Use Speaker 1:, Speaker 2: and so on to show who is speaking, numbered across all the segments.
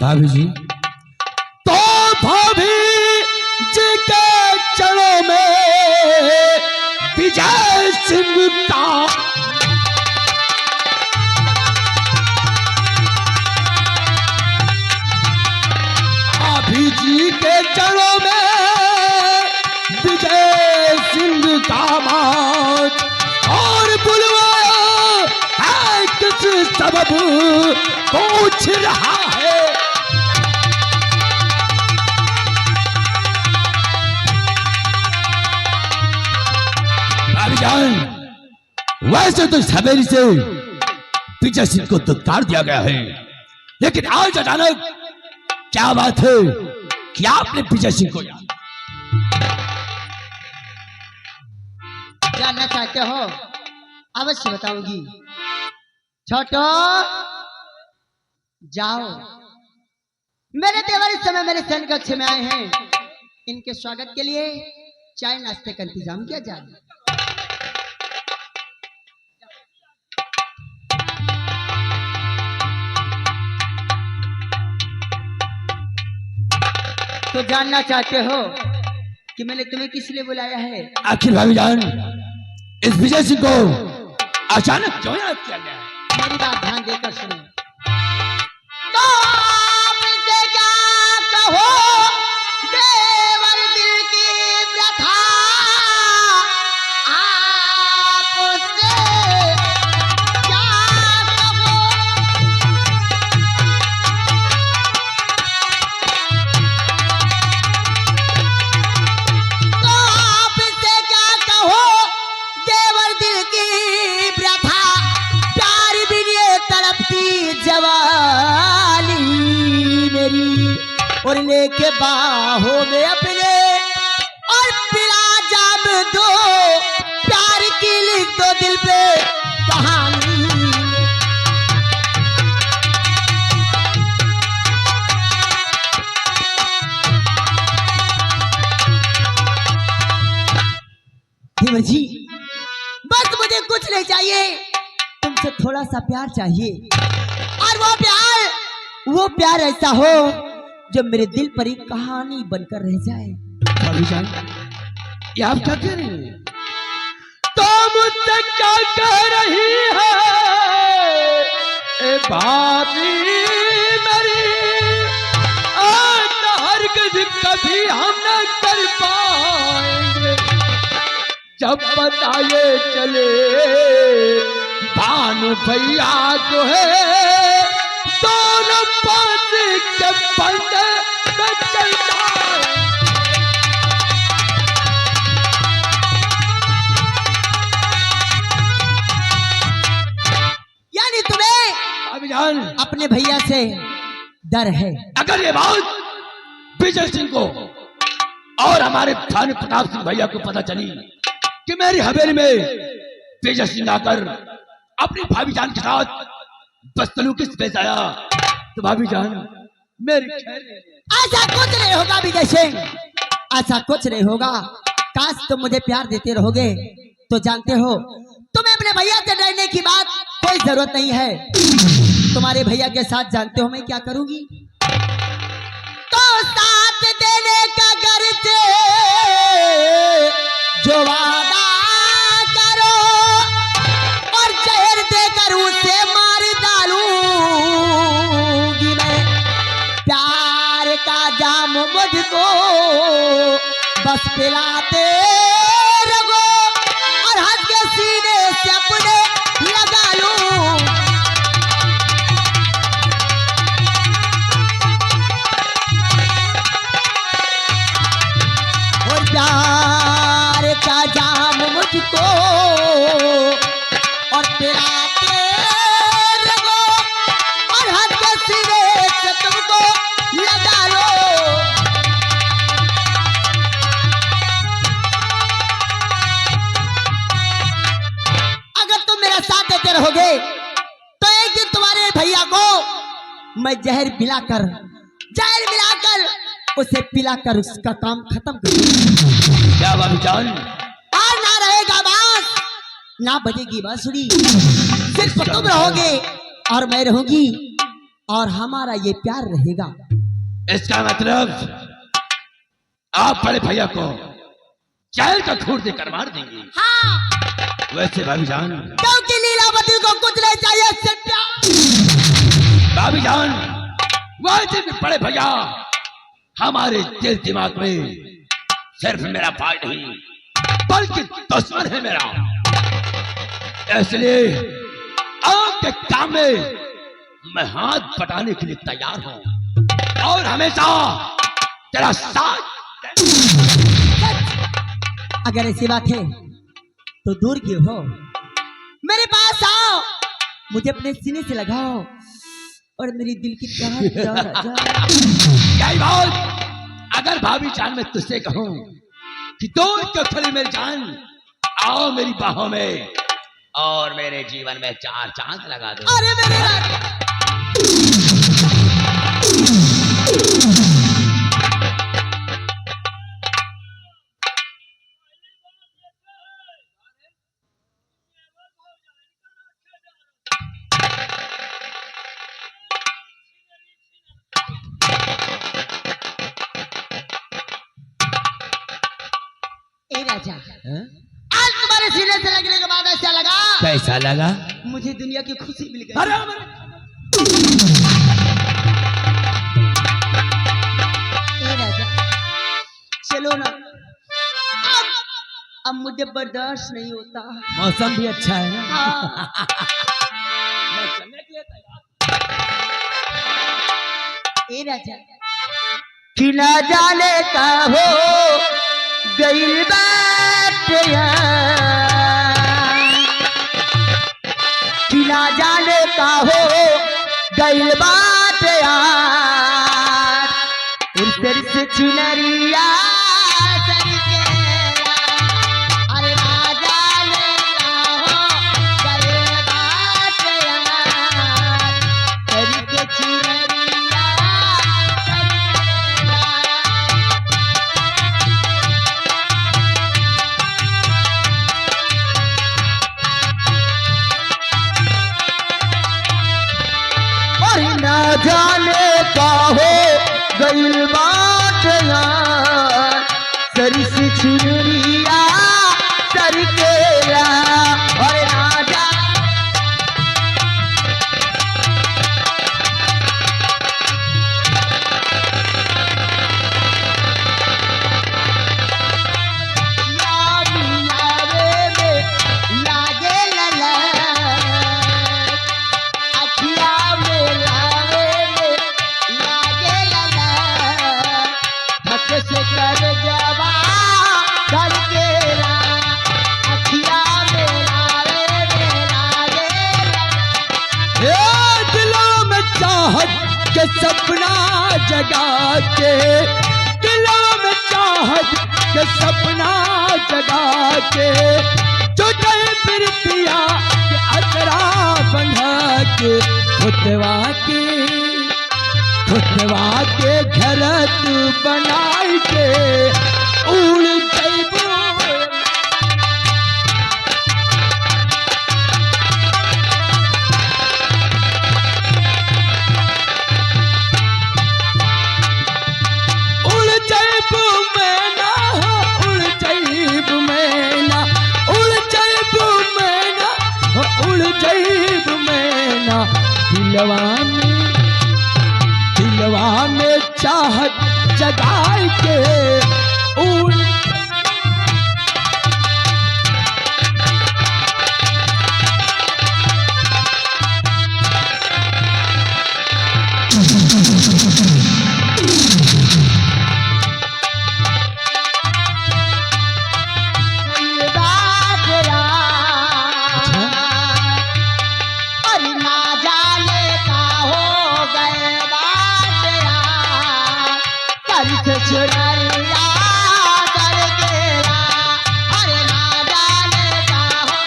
Speaker 1: भाभी जी, तो भाभी जी के चरणों में विजय सिंह का भाभी जी के चरणों में विजय सिंह का मात और बुलवाया है किस सबब पूछ रहा है। भाईजान, वैसे तो सवेरी से विजय सिंह को दुत्कार दिया गया है, लेकिन आज अचानक क्या बात है कि आपने विजय सिंह को
Speaker 2: जानना चाहते हो? अवश्य बताऊंगी। छोटो जाओ, मेरे देवर इस समय मेरे सैन्य कक्ष में आए हैं। इनके स्वागत के लिए चाय नाश्ते का इंतजाम किया जाए। तो जानना चाहते हो कि मैंने तुम्हें किस लिए बुलाया है?
Speaker 1: आखिर भाईजान, इस विजय सिंह को अचानक क्यों याद किया गया?
Speaker 2: मेरी बात ध्यान देकर सुनो। तो आपसे क्या कहो, देवर दिल की व्यथा, आपसे क्या कहो। तो आपसे क्या कहो, देवर दिल की व्यथा, प्यार भी ये तड़पती जवानी मेरी, और लेके बाहों में अपने और पिला जाम दो, प्यार की लिख दो दिल पे कहानी। देवर जी, बस मुझे कुछ नहीं चाहिए, तुमसे थोड़ा सा प्यार चाहिए, और वो प्यार ऐसा हो जो मेरे दिल पर एक कहानी बनकर रह जाए।
Speaker 1: भाईजान, ये आप क्या कह रही हैं? तो मुझसे क्या कह रही है ए भाभी मेरी? हरगिज़ कभी हम न कर पाएंगे, जब पता ये चले भानु भैया जो है दोनों पानी के पर्दे में चल जाए।
Speaker 2: यानी तुम्हें
Speaker 1: भाईजान,
Speaker 2: अपने भैया से डर है?
Speaker 1: अगर ये बात विजय सिंह को और हमारे थाने प्रताप सिंह भैया को पता चली कि मेरी हवेली में विजय सिंह आकर अपनी भाभी जान के साथ बदसलूकी से पेश आया, तो भाभी जान मेरी
Speaker 2: ऐसा कुछ नहीं होगा विजय सिंह, ऐसा कुछ नहीं होगा। काश तुम मुझे प्यार देते रहोगे तो जानते हो तुम्हें अपने भैया से डरने की बात कोई जरूरत नहीं है। तुम्हारे भैया के साथ जानते हो मैं क्या करूंगी? तो साथ देने का घर से जो वादा करो, और जहर देकर उसे मार डालूंगी मैं। प्यार का जाम मुझको बस पिलाते रहो, और हंस के सीने से अपने लगा लूं। और प्यार का जाम मुझको और पिलाते रहो, और हंस के सीने से तुमको लगा लो। अगर तुम मेरा साथ देते रहोगे तो एक दिन तुम्हारे भैया को मैं जहर मिलाकर उसे पिलाकर उसका काम खत्म कर दूंगा।
Speaker 1: क्या भाभी जान?
Speaker 2: और ना रहेगा बांस, ना बजेगी बांसुरी, सिर्फ तुम रहोगे और मैं रहूंगी। और हमारा ये प्यार रहेगा।
Speaker 1: इसका मतलब आप बड़े भैया को जेल का घूर देकर मार देंगे।
Speaker 2: हाँ।
Speaker 1: वैसे भाभी जान,
Speaker 2: क्योंकि लीलावती को कुछ नहीं चाहिए इससे प्यार।
Speaker 1: भाभी जान, वैसे भी बड़े भैया हमारे दिल दिमाग में सिर्फ मेरा भाई नहीं बल्कि दुश्मन है मेरा। इसलिए आपके काम में मैं हाथ बटाने के लिए तैयार हूं और हमेशा तेरा साथ।
Speaker 2: अगर ऐसी बात है तो दूर क्यों हो, मेरे पास आओ, मुझे अपने सीने से लगाओ और मेरी दिल की
Speaker 1: यही बात अगर भाभी जान मैं तुझसे कहूं कि दूर क्यों खड़ी मेरी जान, आओ मेरी बाहों में और मेरे जीवन में 4 चांद लगा दो।
Speaker 2: अरे मेरे राजा, आज तुम्हारे सीने से लगने के बाद ऐसा लगा।
Speaker 1: कैसा लगा?
Speaker 2: मुझे दुनिया की खुशी मिल गई।
Speaker 1: अरे
Speaker 2: राजा चलो ना, अब मुझे बर्दाश्त नहीं होता।
Speaker 1: मौसम भी अच्छा है ना।
Speaker 2: हाँ।
Speaker 1: मैं चलने के लिए तैयार।
Speaker 2: राजा कि ना जाने का हो गई बात कि ना जाने का हो गई बात यार, उधर से चुनरिया अरे ना जाने का हो गई बात यार, उधर से चुनरिया। ना जाने का हो गई बात यार, सर से चुनरिया सर केला और ना जा लागे लला अखिया में से कर जवा कर केला अखिया में
Speaker 1: दिलों में चाहत के सपना जगा के, दिलों में चाहत के सपना जगा के, तुझे फिर पिया के असरा बना के, खुतवा के घर तू बनाई के उड़ जइबो। उड़ जइबो मैना, उड़ जइबो मैना, उड़ जइबो मैना, उड़ जइबो मैना, दिलवा में चाहत जगाए के उड़।
Speaker 2: चुनरिया कर केला अरे ना जाने का हो।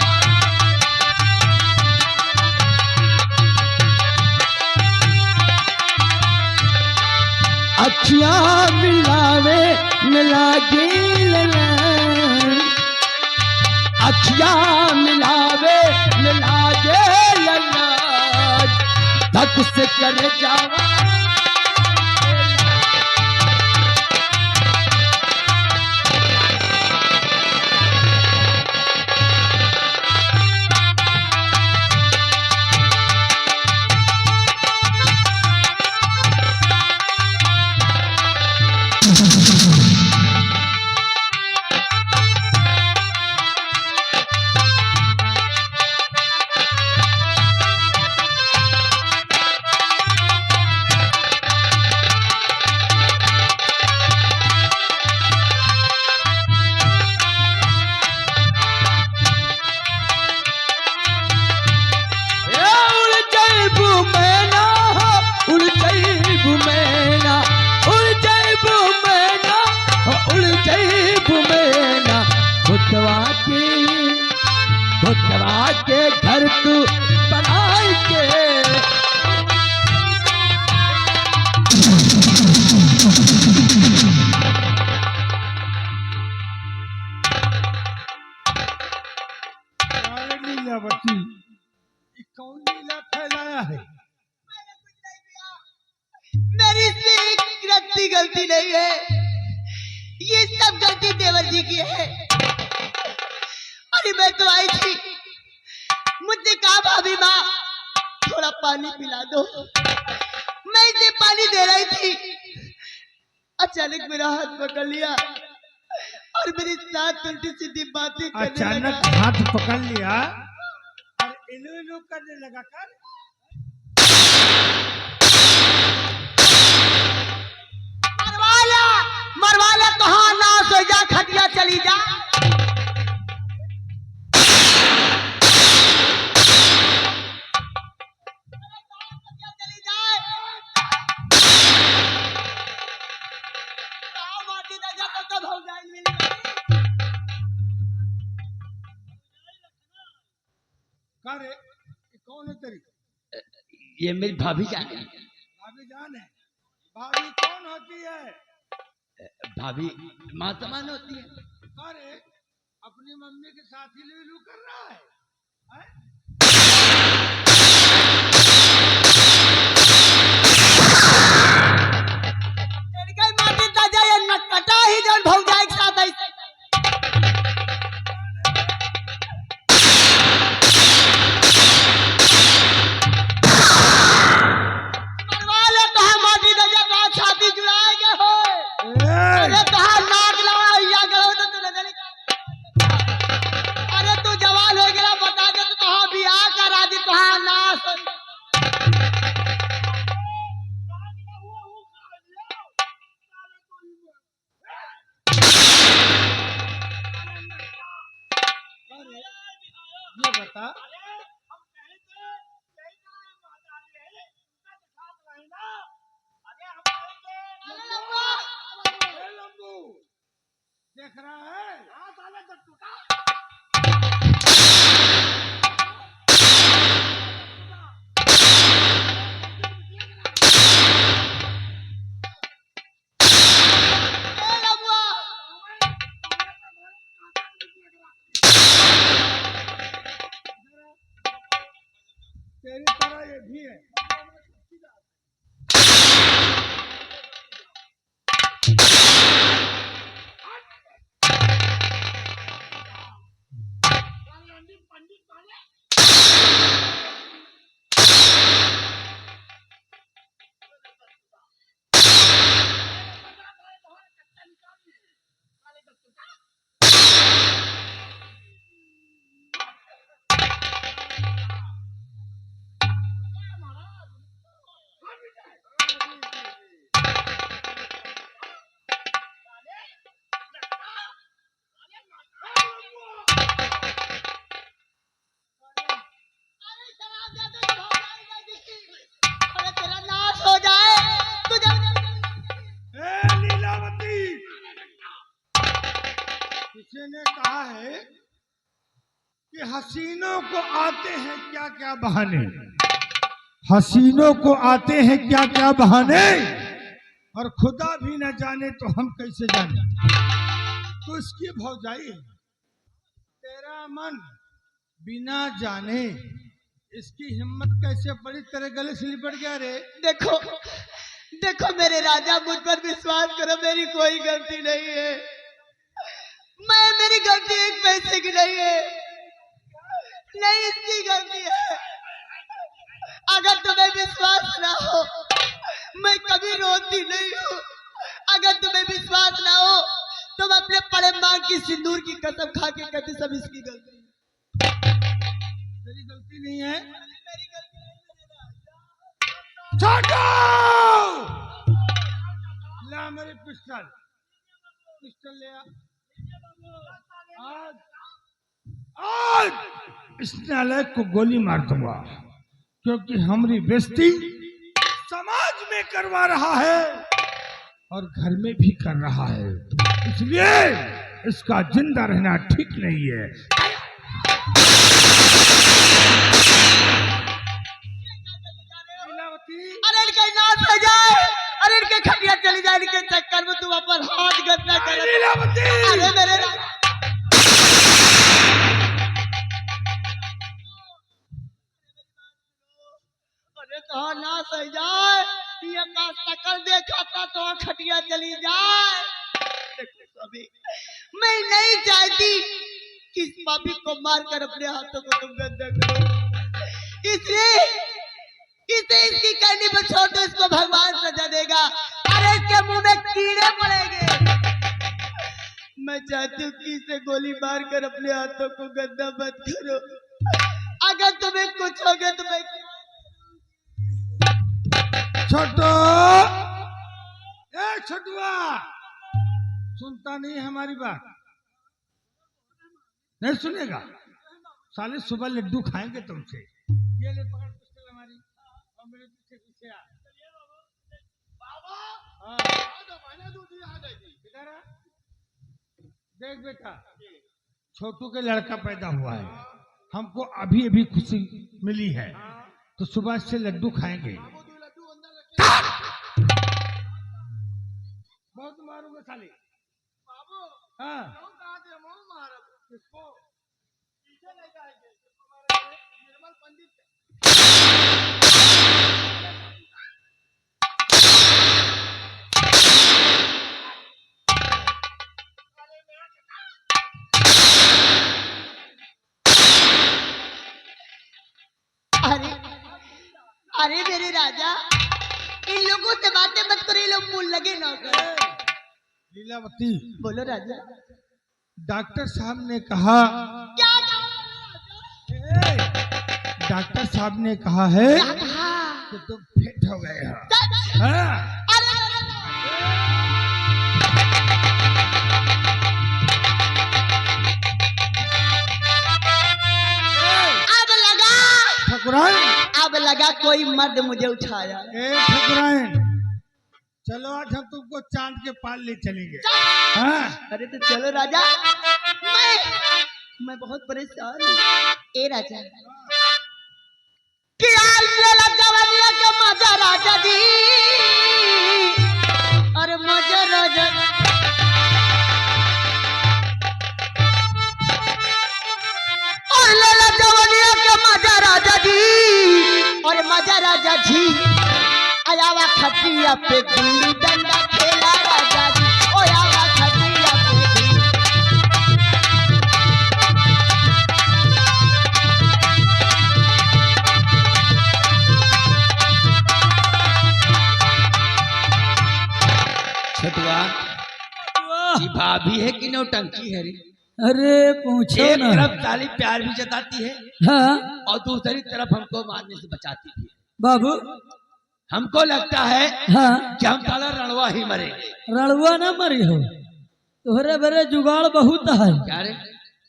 Speaker 1: अखियां मिलावे मिलागे ललन, अखियां मिलावे मिलागे ललन, धक किससे कर जावा खुदवा के घर तू बनाए के
Speaker 3: लीलावती कौन लीला फैलाया है?
Speaker 2: मेरी इसमें एक रत्ती गलती नहीं है, ये सब गलती देवर जी की है। अरे मैं तो आई थी, मुझसे कहा भाभी माँ थोड़ा पानी पिला दो, मैं इसे पानी दे रही थी, अचानक मेरा हाथ पकड़ लिया और मेरे साथ उल्टी सीधी बातें करने
Speaker 3: अचानक
Speaker 2: लगा।
Speaker 3: हाथ पकड़ लिया और इलू इलू करने लगा कर।
Speaker 2: मरवाला मरवाला तो हाँ ना सो जा, खटिया चली जा।
Speaker 3: करे कौन है तेरी?
Speaker 1: ये मेरी भाभी जान है।
Speaker 3: भाभी जान है? भाभी कौन होती है?
Speaker 1: भाभी माँ समान होती है।
Speaker 3: करे अपनी मम्मी के साथ ही लू कर रहा है, है?
Speaker 2: नटकटा ही जौन भौजाई के साथ ऐसे मरवाला तो हम माटी दजा का छाती जुड़ाएंगे हो। अरे कहा नाक लगा या गलो तो तू नजर अरे तू जवान हो गया बता दे तो कहा बियाह करा दी तो हाँ नास
Speaker 3: ये बता देख रहा है? तेरी तरह ये भी है। किसी ने कहा है कि हसीनों को आते हैं क्या क्या बहाने, हसीनों को आते हैं क्या क्या बहाने, और खुदा भी न जाने तो हम कैसे जाने। तो इसकी भौजाई है, तेरा मन बिना जाने इसकी हिम्मत कैसे पड़ी, तेरे गले से लिपट गया रे?
Speaker 2: देखो देखो मेरे राजा, मुझ पर विश्वास करो, मेरी कोई गलती नहीं है। मेरी गलती एक पैसे की नहीं है, नहीं इसकी गलती है। अगर तुम्हें विश्वास ना हो, मैं कभी रोती नहीं हूँ। अगर तुम्हें विश्वास ना हो, तुम अपने बड़े मां की सिंदूर की कसम खा के कहते सब इसकी गलती है।
Speaker 3: तेरी गलती नहीं है?
Speaker 2: मेरी गलती नहीं है।
Speaker 3: छोटू, ला मेरे पिस्टल, पिस्टल ले आ। आज इस नालायक को गोली मार दूंगा, क्योंकि हमारी बेइज्जती समाज में करवा रहा है और घर में भी कर रहा है, इसलिए इसका जिंदा रहना ठीक नहीं है।
Speaker 2: अरे इनके नाश हो जाए, अरे इनके खटिया चली जाए, इनके चक्कर में तुम अपन हाथ गंदा कर। अरे मेरे अरे तो नाश हो जाए, ये का शकल देखा था तो खटिया चली जाए। अभी मैं नहीं चाहती कि इस पापी को मारकर अपने हाथों को तुम गंदा करो, इसलिए इसे इसकी करनी पर छोड़ दो, इसको भगवान सजा देगा। अरे इसके मुंह में कीड़े पड़ेंगे। मैं चाहती हूँ कि इसे गोली मार कर अपने हाथों को गंदा मत करो। अगर तुम्हें कुछ हो गया तो मैं
Speaker 3: छोटू, ए छोटुआ, सुनता नहीं हमारी बात? नहीं सुनेगा? साले सुबह लड्डू खाएंगे तुमसे। ये ले पकड़ पिस्टल हमारी और मेरे पीछे पीछे आ। हाँ। इधर आ। देख बेटा, छोटू के लड़का पैदा हुआ है, हमको अभी अभी खुशी मिली है, तो सुबह से लड्डू खाएंगे। बहुत मारूंगा साले। हाँ।
Speaker 2: अरे मेरे राजा, इन लोगों से बातें मत करो, ये लोग मुंह लगे ना करो।
Speaker 3: लीलावती,
Speaker 2: बोलो राजा।
Speaker 3: डॉक्टर साहब ने कहा,
Speaker 2: क्या
Speaker 3: डॉक्टर साहब ने कहा है
Speaker 2: कहा?
Speaker 3: कि तुम फिट हो गए हो। हाँ? ठकुराइन,
Speaker 2: अब लगा कोई मर्द मुझे उठाया।
Speaker 3: ठकुराइन, चलो आज हम तुमको चांद के पार ले चलेंगे। हाँ?
Speaker 2: अरे तो चलो राजा, मैं बहुत परेशान हूँ। ए राजा, क्या लेला जवानिया के मजा राजा दी, अरे मजा राजा, और लेला जवानिया के मजा राजा जी, और मजा राजा जी, आयावा खटिया पे गुल्ली डंडा खेला राजा जी, ओ आवा खटिया पे
Speaker 1: छटुआ, ये भाभी है कि नौटंकी है रे?
Speaker 4: अरे पूछो
Speaker 1: एक
Speaker 4: ना।
Speaker 1: तरफ साली प्यार भी जताती है
Speaker 4: हाँ
Speaker 1: और दूसरी तरफ हमको मारने से बचाती है।
Speaker 4: बाबू,
Speaker 1: हमको लगता है
Speaker 4: हाँ
Speaker 1: कि हम साला रणवा ही मरेंगे।
Speaker 4: रणुआ ना मरी हो, तोहरे बड़े जुगाड़ बहुत है।
Speaker 1: क्या रे?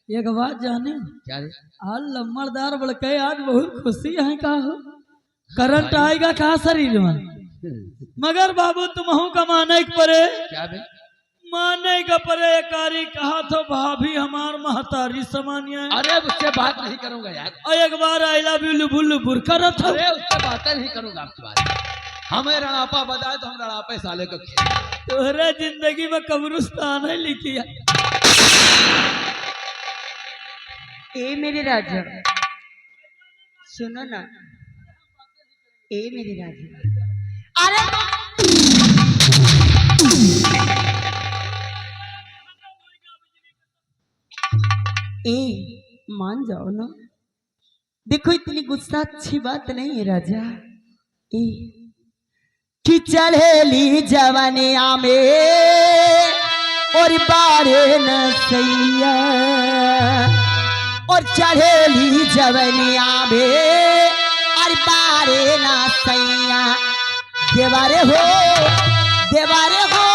Speaker 4: एक बात जाने,
Speaker 1: क्या रे?
Speaker 4: आज लम्बरदार बड़के आज बहुत खुशी है का हो, करंट आएगा कहा शरीर में, मगर बाबू तुमहू का माने के परे,
Speaker 1: क्या बे?
Speaker 4: माने का परे कारी कहा तो भाभी हमार महतारी समानिया है।
Speaker 1: अरे उससे बात नहीं करूंगा यार।
Speaker 4: और एक बार आइला भी लुबुल बुर करत हो।
Speaker 1: अरे उससे बातें नहीं करूंगा आपकी बात। हमें रणआपा बताए तो हम रणआपे साले को खेल।
Speaker 4: तोहरे जिंदगी में कब्रिस्तान है लिखी है।
Speaker 2: ए मेरे राजा, सुनो ना, ए मेरी राजा, अरे ए मान जाओ ना, देखो इतनी गुस्सा अच्छी बात नहीं है राजा। ए कि चढ़ेली जवानिया में और बारे न सैया, और चढ़ेली जवानिया में और बारे न सैया, देवारे हो देवारे हो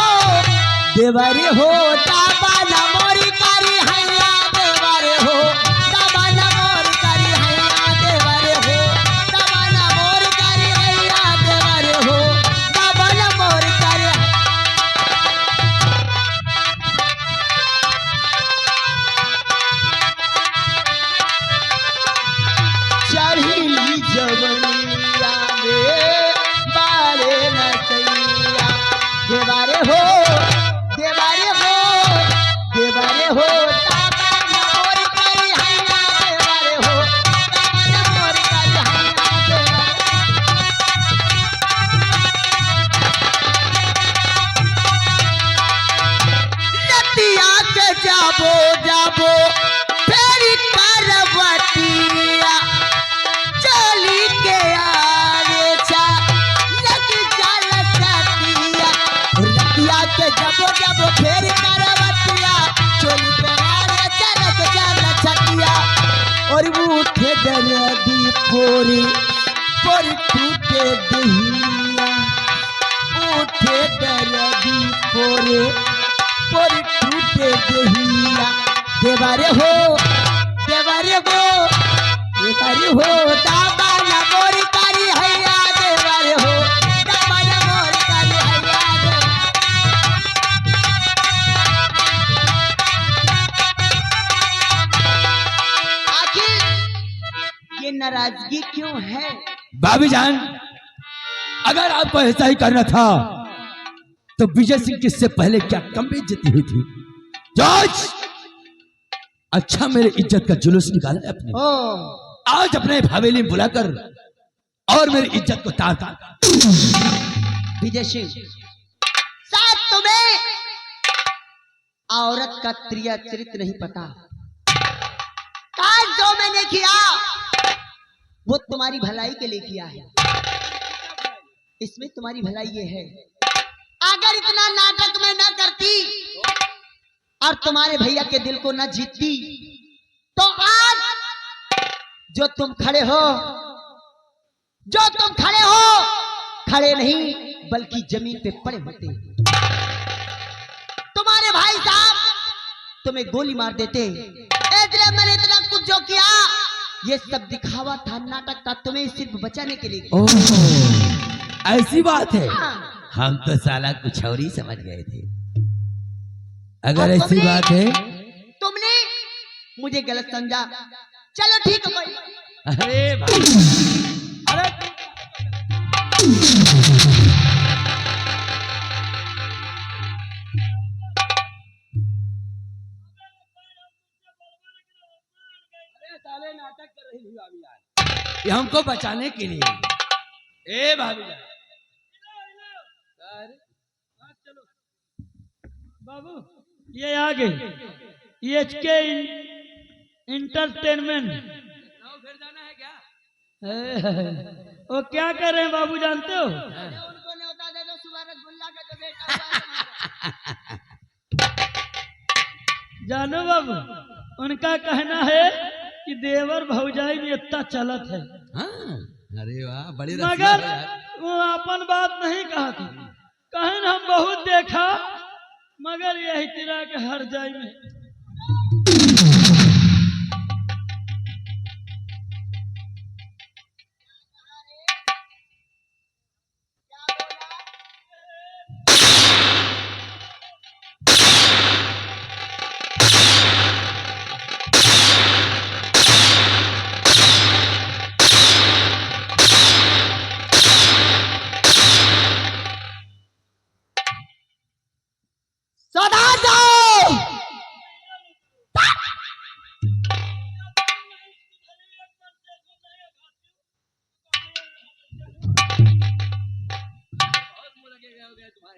Speaker 2: देवारे हो, दाबा न मोरी कारी हैया, देवारे हो दाबा न मोरी कारी हैया, देवारे हो दाबा न मोरी कारी हैया, देवारे हो दाबा न मोरी कारी। चढ़ी जवनिया में बारे न सैया, देवारे हो देवारे हो देवारे हो, दाबा न मोरी कारी हैया, देवारे हो दाबा न मोरी कारी हैया, देवारे। नदिया के जाबो जाबो फेरी करवटिया, चली के आगे चा लग जाल चटिया, नदिया के जाबो जाबो फेरी करवटिया, चली के आगे चा लग जाल चटिया, और उठे दर्दी पोरी पोरी टूटे दहिया, उठे दर्दी पोरे पोरी टूटे दहिया, देवारे हो देवारे हो देवारे हो, दाबा न मोरी कारी हैया, देवारे हो दाबा न मोरी कारी हैया, आखिर ये नाराजगी क्यों है?
Speaker 1: भाभी जान, अगर आपको ऐसा ही करना था तो विजय सिंह की इससे पहले क्या कम बेइज्जती हुई थी। जॉर्ज, अच्छा मेरे इज्जत का जुलूस निकाला है अपने,
Speaker 2: ओ
Speaker 1: आज अपने हवेली में बुलाकर और मेरी इज्जत को तार तार।
Speaker 2: विजय सिंह, शायद तुम्हें औरत का त्रिया चरित्र नहीं पता। काज जो मैंने किया वो तुम्हारी भलाई के लिए किया है, इसमें तुम्हारी भलाई ये है, अगर इतना नाटक मैं न करती और तुम्हारे भैया के दिल को न जीतती तो आज जो तुम खड़े हो खड़े नहीं बल्कि जमीन पे पड़े होते। तुम्हारे भाई साहब तुम्हें गोली मार देते, इसलिए मैंने इतना कुछ जो किया ये सब दिखावा था, नाटक था, तुम्हें सिर्फ बचाने के लिए।
Speaker 1: ओह, ऐसी बात है।
Speaker 2: हाँ।
Speaker 1: हम तो साला कुछ और ही समझ गए थे। अगर
Speaker 2: और
Speaker 1: ऐसी बात है,
Speaker 2: तुमने मुझे गलत समझा। चलो ठीक है भाई।
Speaker 1: अरे भाई, अरे नाटक कर रही थी भाभी यार, ये हमको बचाने के लिए। ए भाभी जान,
Speaker 4: चलो बाबू, ये आ गई EHK इंटरटेनमेंट।
Speaker 1: फिर जाना है क्या?
Speaker 4: वो क्या कर रहे हैं बाबू जानते हो?
Speaker 2: उनको न्योता दे दो, सुबह रसगुल्ला का जो बेटा हुआ है
Speaker 4: जानो बाबू, उनका कहना है कि देवर भौजाई में इतना चलत है,
Speaker 1: हाँ, अरे वाह, बड़ी
Speaker 4: मगर वो अपन बात नहीं कहा था। कहन हम बहुत देखा मगर यही तरह के हर जाई में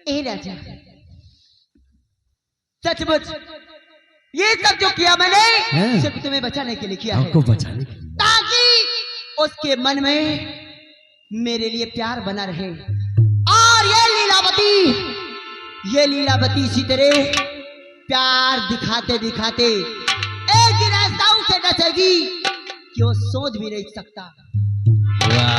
Speaker 2: ए राजा, सचमुच ये सब जो किया मैंने सिर्फ तुम्हें बचाने के लिए किया है,
Speaker 1: बचाने के लिए।
Speaker 2: ताकि उसके मन में मेरे लिए प्यार बना रहे। और ये लीलावती इसी तरह प्यार दिखाते दिखाते एक दिन ऐसा उसे डसेगी कि वो सोच भी नहीं सकता।
Speaker 1: वाह।